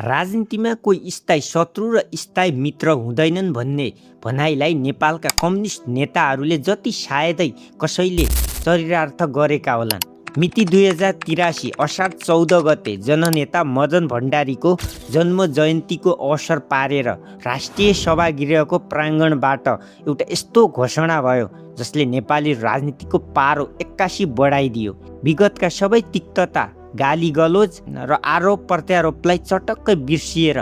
राजनीतिमा कोही स्थायी शत्रु र स्थायी मित्र हुँदैनन् भन्ने भनाइलाई नेपालका कम्युनिस्ट नेताहरूले जति सायदै कसैले चरितार्थ गरेका होलान्। मिति 2083 असार 14 गते जननेता मदन भण्डारीको जन्म जयन्तीको अवसर पारेर राष्ट्रिय सभागृहको प्राङ्गणबाट एउटा यस्तो घोषणा भयो जसले नेपाली राजनीतिको पारो 81 बढाइदियो। विगतका सबै तिक्तता, गाली गलोज र आरोप प्रत्यारोपलाई चटक्कै बिर्सिएर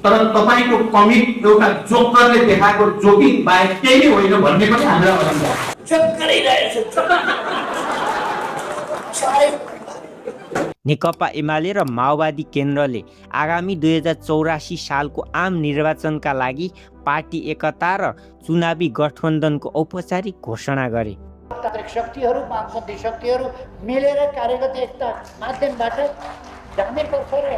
तर तपाईको कमिट एउटा जोकरले देखाएको जोकिङ बाहेक केही होइन भन्ने पनि हामीलाई नेकपा एमाले र माओवादी केन्द्रले आगामी 2084 सालको आम निर्वाचनका लागि पार्टी एकता र चुनावी गठबन्धनको औपचारिक घोषणा गरे। तान्त्रिक शक्तिहरू, वामपन्थी शक्तिहरू मिलेर कार्यगत एकता माध्यमबाट जाने पर्छ र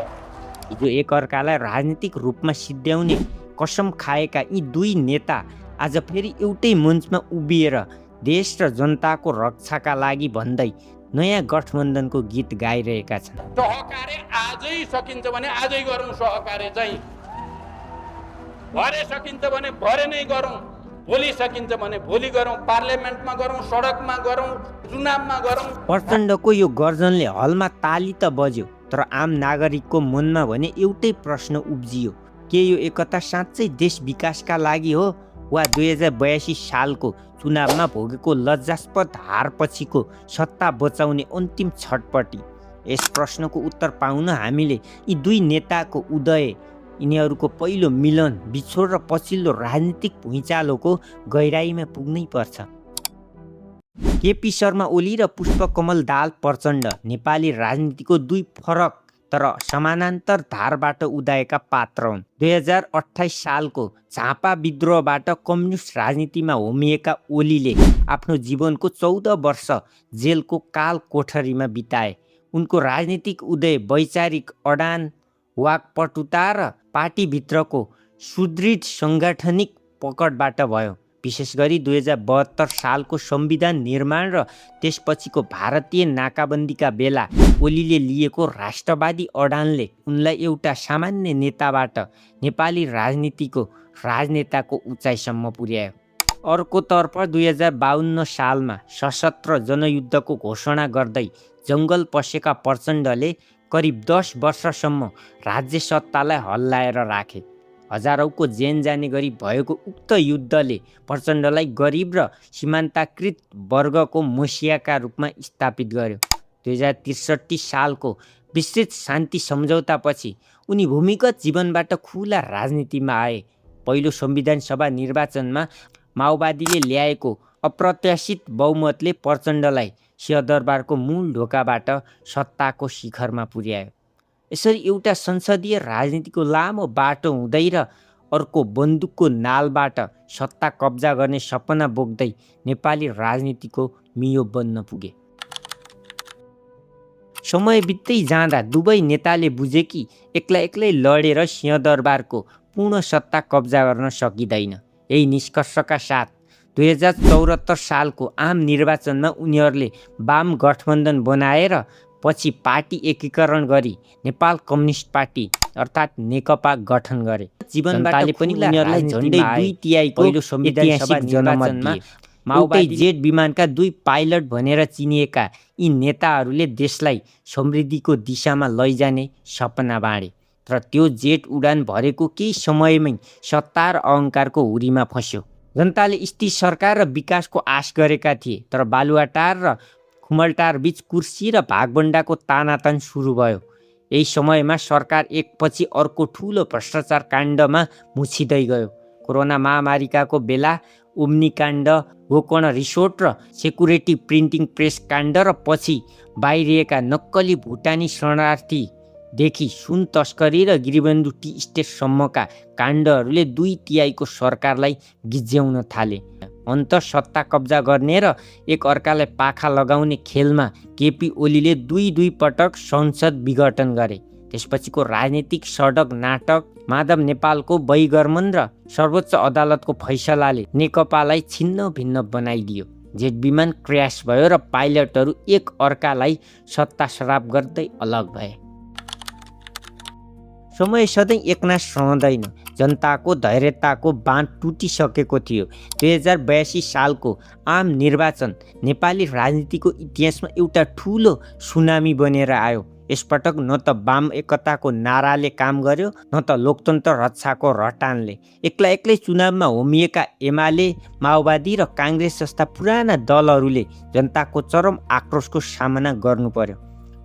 हिजो एकअर्कालाई राजनीतिक रूपमा सिद्ध्याउने कसम खाएका यी दुई नेता आज फेरि एउटै मञ्चमा उभिएर देश र जनताको रक्षाका लागि भन्दै नयाँ गठबन्धनको गीत गाइरहेका छन्। सहकार्य आजै सकिन्छ भने आजै गरौँ, सहकार्य चाहिँ भरे सकिन्छ भने भरे नै गरौँ, भोलि सकिन्छ भने भोलि गरौँ, पार्लियामेन्टमा गरौँ, सडकमा गरौँ, चुनावमा गरौँ। प्रचण्डको यो गर्जनले हलमा ताली त बज्यो, तर आम नागरिकको मनमा भने एउटै प्रश्न उब्जियो, के यो एकता साँच्चै देश विकासका लागि हो वा 2082 सालको चुनावमा भोगेको लज्जास्पद हारपछिको सत्ता बचाउने अन्तिम छटपटी? यस प्रश्नको उत्तर पाउन हामीले यी दुई नेताको उदय, यिनीहरूको पहिलो मिलन, बिछोड र पछिल्लो राजनीतिक भुइँचालोको गहिराईमा पुग्नै पर्छ। केपी शर्मा ओली र पुष्पकमल दाहाल प्रचण्ड नेपाली राजनीतिको दुई फरक तर समानान्तर धारबाट उदाएका पात्र हुन्। 2028 सालको झापा विद्रोहबाट कम्युनिस्ट राजनीतिमा होमिएका ओलीले आफ्नो जीवनको 14 वर्ष जेलको काल कोठरीमा बिताए। उनको राजनीतिक उदय वैचारिक अडान, वाकपटुता र पार्टीभित्रको सुदृढ साङ्गठनिक पकडबाट भयो। विशेष गरी 2072 सालको संविधान निर्माण र त्यसपछिको भारतीय नाकाबन्दीका बेला ओलीले लिएको राष्ट्रवादी अडानले उनलाई एउटा सामान्य नेताबाट नेपाली राजनीतिको राजनेताको उचाइसम्म पुर्यायो। अर्कोतर्फ 2052 सालमा सशस्त्र जनयुद्धको घोषणा गर्दै जङ्गल पसेका प्रचण्डले करिब 10 वर्षसम्म राज्य सत्तालाई हल्लाएर राखे। हजारौँको ज्यान जाने गरी भएको उक्त युद्धले प्रचण्डलाई गरिब र सीमान्तकृत वर्गको मसियाका रूपमा स्थापित गर्यो। 2063 सालको विस्तृत शान्ति सम्झौतापछि उनी भूमिगत जीवनबाट खुला राजनीतिमा आए। पहिलो संविधान सभा निर्वाचनमा माओवादीले ल्याएको अप्रत्याशित बहुमतले प्रचण्डलाई सिंहदरबारको मूल ढोकाबाट सत्ताको शिखरमा पुर्यायो। यसरी एउटा संसदीय राजनीतिको लामो बाटो हुँदै र अर्को बन्दुकको नालबाट सत्ता कब्जा गर्ने सपना बोक्दै नेपाली राजनीतिको मियो बन्न पुगे। समय बित्दै जाँदा दुवै नेताले बुझे कि एक्लै लडेर सिंहदरबारको पूर्ण सत्ता कब्जा गर्न सकिँदैन। यही निष्कर्षका साथ 2074 सालको आम निर्वाचनमा उनीहरूले वाम गठबन्धन बनाएर पछि पार्टी एकीकरण गरी नेपाल कम्युनिस्ट पार्टी अर्थात् नेकपा गठन गरे। जीवनबाट पनि उनीहरूलाई झन्डै 2 तिहाई पहिलो संविधान सभा निर्वाचनमा माओवादी जेट विमानका 2 पाइलट भनेर चिनिएका यी नेताहरूले देशलाई समृद्धिको दिशामा लैजाने सपना बाँडे। तर त्यो जेट उडान भरेको केही समयमै सत्ता र अहङ्कारको हुरीमा फस्यो। जनताले स्थिर सरकार र विकासको आश गरेका थिए, तर बालुवाटार र खुमलटार बीच कुर्सी र भागबण्डाको तानातान सुरु भयो। यही समयमा सरकार एकपछि अर्को ठुलो भ्रष्टाचार काण्डमा मुछिँदै गयो। कोरोना महामारीकाको बेला ओम्नी काण्ड, गोकर्ण रिसोर्ट र सेक्युरिटी प्रिन्टिङ प्रेस काण्ड र पछि बाहिरिएका नक्कली भुटानी शरणार्थीदेखि सुन तस्करी र गिरिबन्धु टी स्टेटसम्मका काण्डहरूले 2 तिहाईको सरकारलाई गिज्याउन थाले। अन्त सत्ता कब्जा गर्ने र एक अर्कालाई पाखा लगाउने खेलमा केपी ओलीले 2 पटक संसद विघटन गरे। त्यसपछिको राजनीतिक सडक नाटक, माधव नेपालको बहिगर्मन र सर्वोच्च अदालतको फैसलाले नेकपालाई छिन्न भिन्न बनाइदियो। जेट विमान क्र्यास भयो र पाइलटहरू एक अर्कालाई सत्ता श्राप गर्दै अलग भए। समय सधैँ एकनास रहँदैन। जनताको धैर्यताको बाँध टुटिसकेको थियो। 2082 सालको आम निर्वाचन नेपाली राजनीतिको इतिहासमा एउटा ठुलो सुनामी बनेर आयो। यसपटक न त वाम एकताको नाराले काम गर्यो, न त लोकतन्त्र रक्षाको रटानले। एक्लै चुनावमा होमिएका एमाले, माओवादी र काङ्ग्रेस जस्ता पुराना दलहरूले जनताको चरम आक्रोशको सामना गर्नु पर्यो।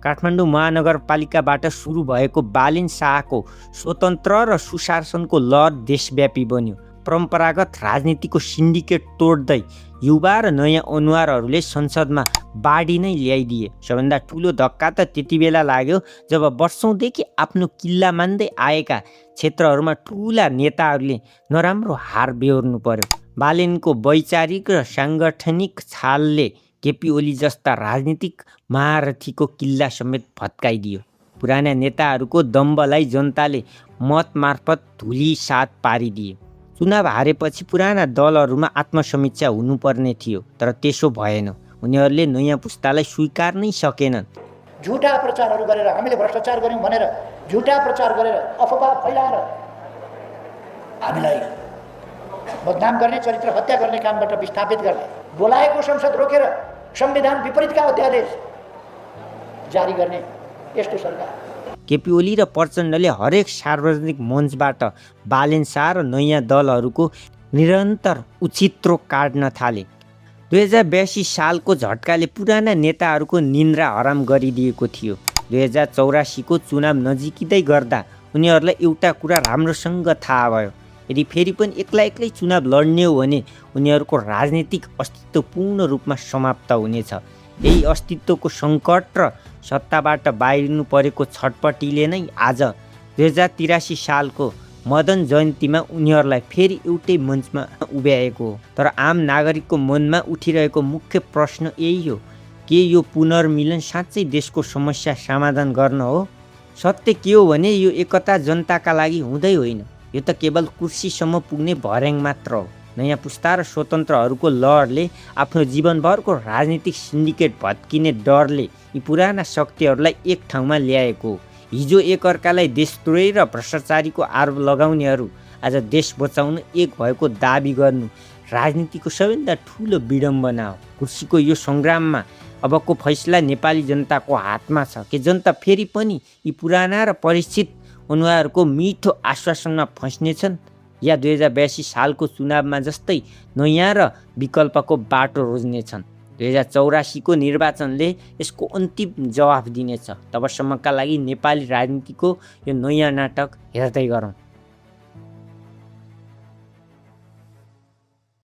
काठमाडौँ महानगरपालिकाबाट सुरु भएको बालिन शाहको स्वतन्त्र र सुशासनको लहर देशव्यापी बन्यो। परम्परागत राजनीतिको सिन्डिकेट तोड्दै युवा र नयाँ अनुहारहरूले संसदमा बाढी नै ल्याइदिए। सबभन्दा ठुलो धक्का त त्यति बेला लाग्यो जब वर्षौँदेखि आफ्नो किल्ला मान्दै आएका क्षेत्रहरूमा ठुला नेताहरूले नराम्रो हार बेहोर्नु पर्यो। बालिनको वैचारिक र साङ्गठनिक छालले केपी ओली जस्ता राजनीतिक महारथीको किल्ला समेत भत्काइदियो। पुराना नेताहरूको दम्बलाई जनताले मत मार्फत धुलिसात पारिदिए। चुनाव हारेपछि पुराना दलहरूमा आत्मसमीक्षा हुनुपर्ने थियो, तर त्यसो भएन। उनीहरूले नयाँ पुस्तालाई स्वीकार नै सकेनन्। झुटा प्रचारहरू गरेर, हामीले भ्रष्टाचार गऱ्यौँ भनेर झुटा प्रचार गरेर, अफवाह फैलाएर हामीलाई बदनाम गर्ने, चरित्र हत्या गर्ने कामबाट विस्थापित गर्ने, बोलाएको संसद रोकेर संविधान विपरीतका अध्यादेश जारी गर्ने यस्तो सरकार। केपी ओली र प्रचण्डले हरेक सार्वजनिक मञ्चबाट बालिन शाह र नयाँ दलहरूको निरन्तर उचित्रो काट्न थाले। 2082 सालको झट्काले पुराना नेताहरूको निन्द्रा हराम गरिदिएको थियो। 2084 को चुनाव नजिकिँदै गर्दा उनीहरूलाई एउटा कुरा राम्रोसँग थाहा भयो। यदि फेरि पनि एक्लै चुनाव लड्ने हो भने उनीहरूको राजनीतिक अस्तित्व पूर्ण रूपमा समाप्त हुनेछ। यही अस्तित्वको सङ्कट र सत्ताबाट बाहिरिनु परेको छटपटीले नै आज 2083 सालको मदन जयन्तीमा उनीहरूलाई फेरि एउटै मञ्चमा उभ्याएको हो। तर आम नागरिकको मनमा उठिरहेको मुख्य प्रश्न यही हो, के यो पुनर्मिलन साँच्चै देशको समस्या समाधान गर्न हो? सत्य के हो भने यो एकता जनताका लागि हुँदै होइन, यो त केवल कुर्सीसम्म पुग्ने भर्याङ मात्र हो। नयाँ पुस्ता र स्वतन्त्रहरूको लहरले आफ्नो जीवनभरको राजनीतिक सिन्डिकेट भत्किने डरले यी पुराना शक्तिहरूलाई एक ठाउँमा ल्याएको हो। हिजो एकअर्कालाई देशद्रोही र भ्रष्टाचारीको आरोप लगाउनेहरू आज देश बचाउन एक भएको दाबी गर्नु राजनीतिको सबैभन्दा ठुलो विडम्बना हो। कुर्सीको यो सङ्ग्राममा अबको फैसला नेपाली जनताको हातमा छ कि जनता फेरि पनि यी पुराना र परिचित अनुहारहरूको मिठो आश्वासनमा फस्नेछन् या 2082 सालको चुनावमा जस्तै नयाँ र विकल्पको बाटो रोज्नेछन्। 2084 को निर्वाचनले यसको अन्तिम जवाफ दिनेछ। तबसम्मका लागि नेपाली राजनीतिको यो नयाँ नाटक हेर्दै गरौँ।